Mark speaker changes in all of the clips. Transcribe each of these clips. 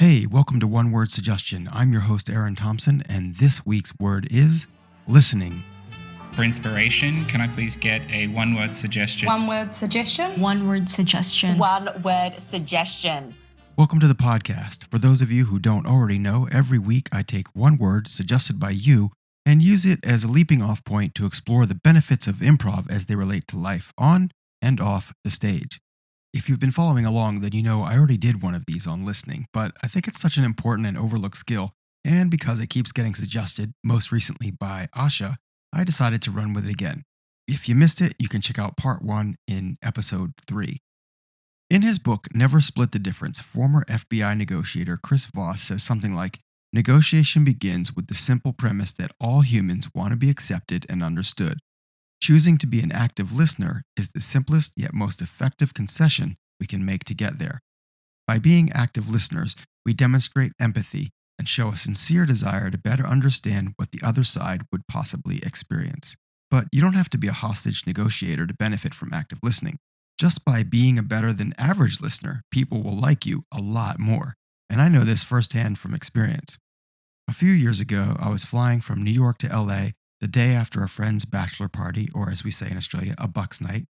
Speaker 1: Hey, welcome to One Word Suggestion. I'm your host, Aaron Thompson, and this week's word is listening.
Speaker 2: For inspiration, can I please get a one-word suggestion?
Speaker 3: One word suggestion.
Speaker 4: One word suggestion.
Speaker 5: One word suggestion.
Speaker 1: Welcome to the podcast. For those of you who don't already know, every week I take one word suggested by you and use it as a leaping off point to explore the benefits of improv as they relate to life on and off the stage. If you've been following along, then you know I already did one of these on listening, but I think it's such an important and overlooked skill, and because it keeps getting suggested, most recently by Asha, I decided to run with it again. If you missed it, you can check out part 1 in episode 3. In his book, Never Split the Difference, former FBI negotiator Chris Voss says something like, "Negotiation begins with the simple premise that all humans want to be accepted and understood. Choosing to be an active listener is the simplest yet most effective concession we can make to get there. By being active listeners, we demonstrate empathy and show a sincere desire to better understand what the other side would possibly experience. But you don't have to be a hostage negotiator to benefit from active listening. Just by being a better than average listener, people will like you a lot more. And I know this firsthand from experience. A few years ago, I was flying from New York to LA the day after a friend's bachelor party, or as we say in Australia, a bucks night,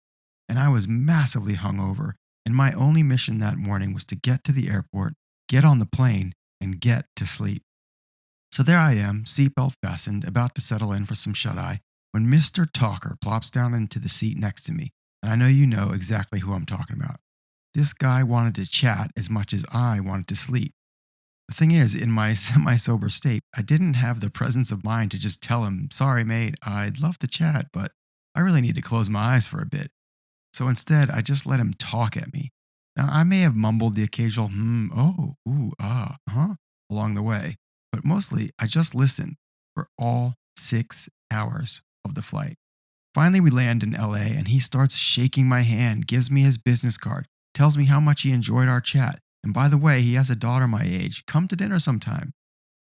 Speaker 1: and I was massively hungover, and my only mission that morning was to get to the airport, get on the plane, and get to sleep. So there I am, seatbelt fastened, about to settle in for some shut-eye, when Mr. Talker plops down into the seat next to me, and I know you know exactly who I'm talking about. This guy wanted to chat as much as I wanted to sleep. The thing is, in my semi-sober state, I didn't have the presence of mind to just tell him, "Sorry, mate, I'd love to chat, but I really need to close my eyes for a bit." So instead, I just let him talk at me. Now, I may have mumbled the occasional, oh, ooh, ah, huh, along the way, but mostly I just listened for all 6 hours of the flight. Finally, we land in LA, and he starts shaking my hand, gives me his business card, tells me how much he enjoyed our chat. And by the way, he has a daughter my age. Come to dinner sometime.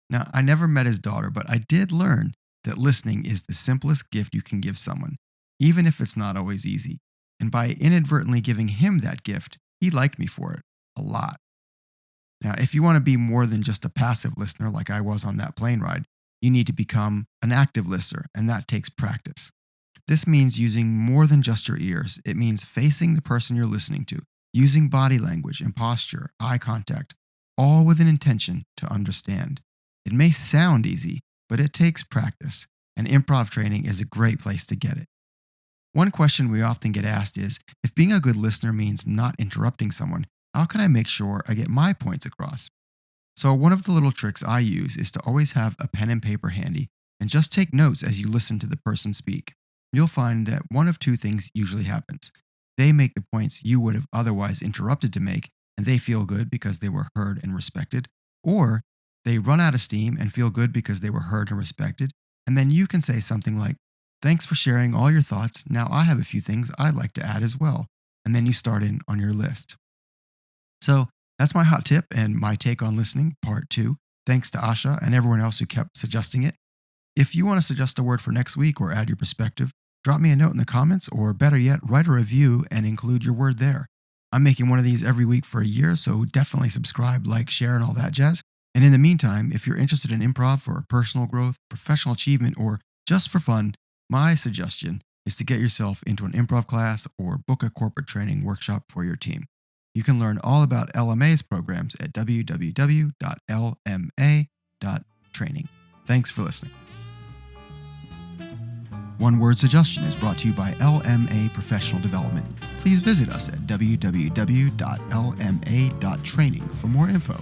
Speaker 1: Now, I never met his daughter, but I did learn that listening is the simplest gift you can give someone, even if it's not always easy. And by inadvertently giving him that gift, he liked me for it a lot. Now, if you want to be more than just a passive listener like I was on that plane ride, you need to become an active listener, and that takes practice. This means using more than just your ears. It means facing the person you're listening to, using body language and posture, eye contact, all with an intention to understand. It may sound easy, but it takes practice, and improv training is a great place to get it. One question we often get asked is, if being a good listener means not interrupting someone, how can I make sure I get my points across? So one of the little tricks I use is to always have a pen and paper handy and just take notes as you listen to the person speak. You'll find that one of two things usually happens. They make the points you would have otherwise interrupted to make, and they feel good because they were heard and respected, or they run out of steam and feel good because they were heard and respected, and then you can say something like, "Thanks for sharing all your thoughts. Now I have a few things I'd like to add as well," and then you start in on your list. So that's my hot tip and my take on listening, part 2. Thanks to Asha and everyone else who kept suggesting it. If you want to suggest a word for next week or add your perspective, drop me a note in the comments, or better yet, write a review and include your word there. I'm making one of these every week for a year, so definitely subscribe, like, share, and all that jazz. And in the meantime, if you're interested in improv for personal growth, professional achievement, or just for fun, my suggestion is to get yourself into an improv class or book a corporate training workshop for your team. You can learn all about LMA's programs at www.lma.training. Thanks for listening. One Word Suggestion is brought to you by LMA Professional Development. Please visit us at www.lma.training for more info.